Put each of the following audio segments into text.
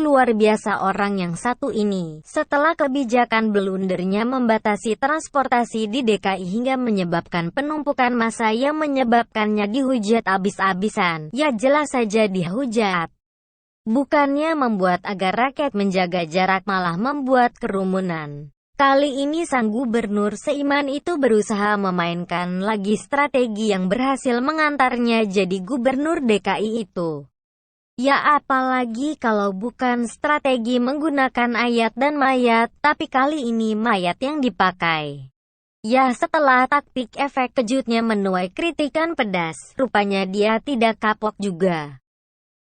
luar biasa orang yang satu ini. Setelah kebijakan blundernya membatasi transportasi di DKI hingga menyebabkan penumpukan massa yang menyebabkannya dihujat abis-abisan, ya jelas saja dihujat. Bukannya membuat agar rakyat menjaga jarak, malah membuat kerumunan. Kali ini sang gubernur seiman itu berusaha memainkan lagi strategi yang berhasil mengantarnya jadi gubernur DKI itu. Ya apalagi kalau bukan strategi menggunakan ayat dan mayat, tapi kali ini mayat yang dipakai. Ya setelah taktik efek kejutnya menuai kritikan pedas, rupanya dia tidak kapok juga.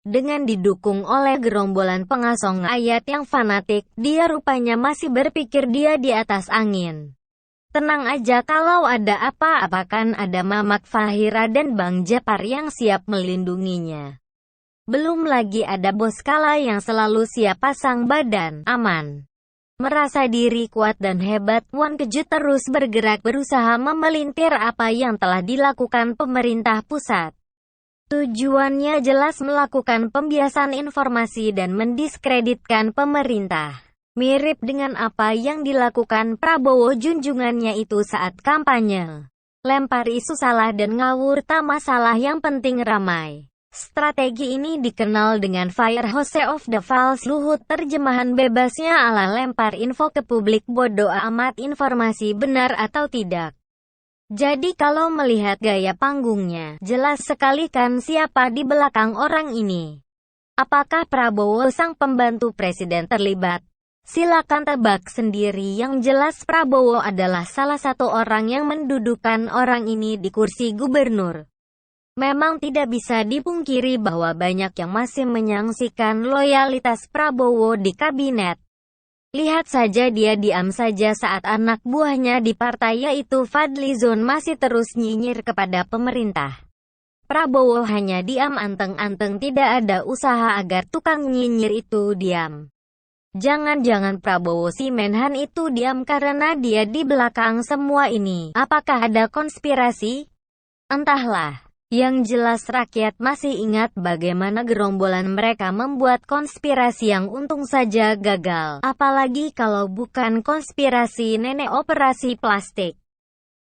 Dengan didukung oleh gerombolan pengasong ayat yang fanatik, dia rupanya masih berpikir dia di atas angin. Tenang aja, kalau ada apa-apa kan ada Mamak Fahira dan Bang Japar yang siap melindunginya. Belum lagi ada Bos Kala yang selalu siap pasang badan aman. Merasa diri kuat dan hebat, Wan Kejut terus bergerak berusaha memelintir apa yang telah dilakukan pemerintah pusat. Tujuannya jelas melakukan pembiasan informasi dan mendiskreditkan pemerintah. Mirip dengan apa yang dilakukan Prabowo junjungannya itu saat kampanye. Lempar isu salah dan ngawur, tak masalah, yang penting ramai. Strategi ini dikenal dengan Fire Hose of the False Luhut, terjemahan bebasnya ala lempar info ke publik, bodo amat informasi benar atau tidak. Jadi kalau melihat gaya panggungnya, jelas sekali kan siapa di belakang orang ini. Apakah Prabowo sang pembantu presiden terlibat? Silakan tebak sendiri, yang jelas Prabowo adalah salah satu orang yang mendudukan orang ini di kursi gubernur. Memang tidak bisa dipungkiri bahwa banyak yang masih menyaksikan loyalitas Prabowo di kabinet. Lihat saja dia diam saja saat anak buahnya di partai yaitu Fadlizon masih terus nyinyir kepada pemerintah. Prabowo hanya diam anteng-anteng, tidak ada usaha agar tukang nyinyir itu diam. Jangan-jangan Prabowo si Menhan itu diam karena dia di belakang semua ini. Apakah ada konspirasi? Entahlah. Yang jelas rakyat masih ingat bagaimana gerombolan mereka membuat konspirasi yang untung saja gagal. Apalagi kalau bukan konspirasi nenek operasi plastik.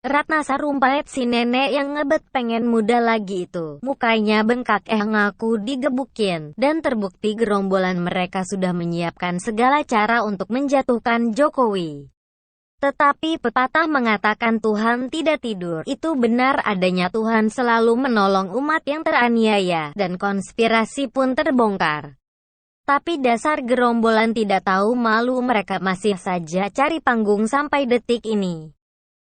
Ratna Sarumpait, si nenek yang ngebet pengen muda lagi itu, mukanya bengkak ngaku digebukin. Dan terbukti gerombolan mereka sudah menyiapkan segala cara untuk menjatuhkan Jokowi. Tetapi pepatah mengatakan Tuhan tidak tidur. Itu benar adanya, Tuhan selalu menolong umat yang teraniaya, dan konspirasi pun terbongkar. Tapi dasar gerombolan tidak tahu malu, mereka masih saja cari panggung sampai detik ini.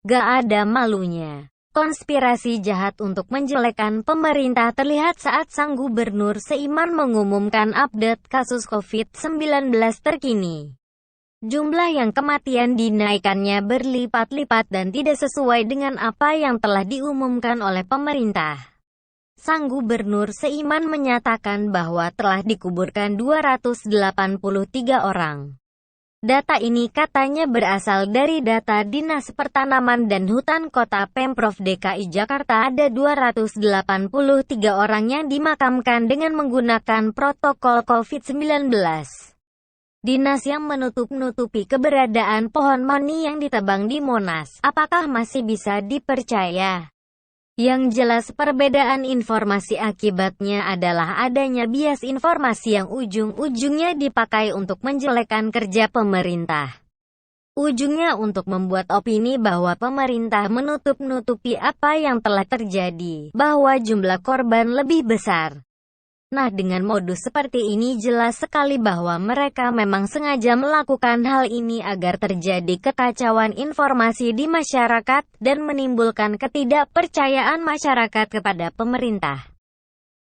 Gak ada malunya. Konspirasi jahat untuk menjelekkan pemerintah terlihat saat sang gubernur seiman mengumumkan update kasus COVID-19 terkini. Jumlah yang kematian dinaikkannya berlipat-lipat dan tidak sesuai dengan apa yang telah diumumkan oleh pemerintah. Sang gubernur seiman menyatakan bahwa telah dikuburkan 283 orang. Data ini katanya berasal dari data Dinas Pertanaman dan Hutan Kota Pemprov DKI Jakarta. Ada 283 orang yang dimakamkan dengan menggunakan protokol COVID-19. Dinas yang menutup-nutupi keberadaan pohon mani yang ditebang di Monas, apakah masih bisa dipercaya? Yang jelas perbedaan informasi akibatnya adalah adanya bias informasi yang ujung-ujungnya dipakai untuk menjelekkan kerja pemerintah. Ujungnya untuk membuat opini bahwa pemerintah menutup-nutupi apa yang telah terjadi, bahwa jumlah korban lebih besar. Nah, dengan modus seperti ini jelas sekali bahwa mereka memang sengaja melakukan hal ini agar terjadi kekacauan informasi di masyarakat dan menimbulkan ketidakpercayaan masyarakat kepada pemerintah.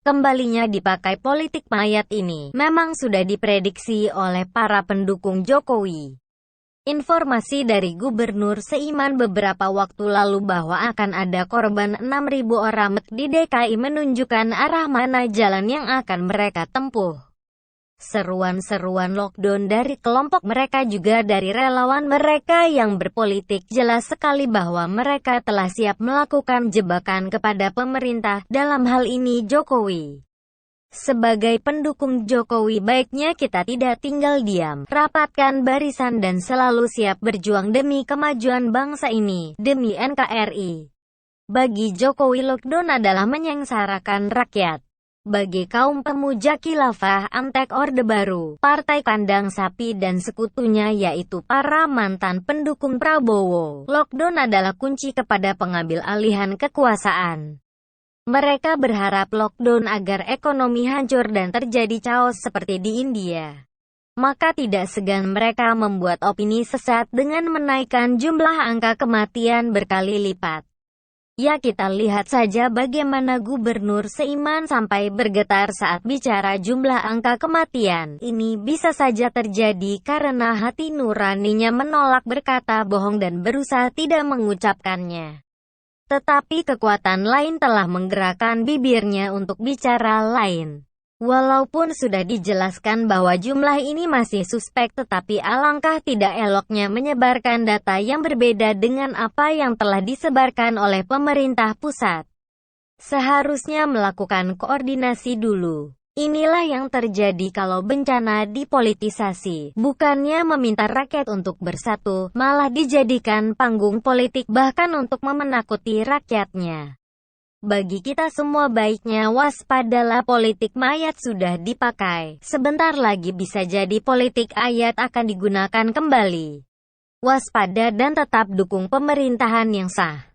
Kembalinya dipakai politik mayat ini memang sudah diprediksi oleh para pendukung Jokowi. Informasi dari Gubernur seiman beberapa waktu lalu bahwa akan ada korban 6.000 orang di DKI menunjukkan arah mana jalan yang akan mereka tempuh. Seruan-seruan lockdown dari kelompok mereka juga dari relawan mereka yang berpolitik jelas sekali bahwa mereka telah siap melakukan jebakan kepada pemerintah, dalam hal ini Jokowi. Sebagai pendukung Jokowi, baiknya kita tidak tinggal diam, rapatkan barisan dan selalu siap berjuang demi kemajuan bangsa ini, demi NKRI. Bagi Jokowi, lockdown adalah menyengsarakan rakyat. Bagi kaum pemuja khilafah, Antek Orde Baru, Partai Kandang Sapi dan sekutunya yaitu para mantan pendukung Prabowo, lockdown adalah kunci kepada pengambil alihan kekuasaan. Mereka berharap lockdown agar ekonomi hancur dan terjadi chaos seperti di India. Maka tidak segan mereka membuat opini sesat dengan menaikkan jumlah angka kematian berkali lipat. Ya, kita lihat saja bagaimana Gubernur Seiman sampai bergetar saat bicara jumlah angka kematian. Ini bisa saja terjadi karena hati nuraninya menolak berkata bohong dan berusaha tidak mengucapkannya. Tetapi kekuatan lain telah menggerakkan bibirnya untuk bicara lain. Walaupun sudah dijelaskan bahwa jumlah ini masih suspek, tetapi alangkah tidak eloknya menyebarkan data yang berbeda dengan apa yang telah disebarkan oleh pemerintah pusat. Seharusnya melakukan koordinasi dulu. Inilah yang terjadi kalau bencana dipolitisasi. Bukannya meminta rakyat untuk bersatu, malah dijadikan panggung politik bahkan untuk memenakuti rakyatnya. Bagi kita semua baiknya waspadalah, politik mayat sudah dipakai. Sebentar lagi bisa jadi politik ayat akan digunakan kembali. Waspada dan tetap dukung pemerintahan yang sah.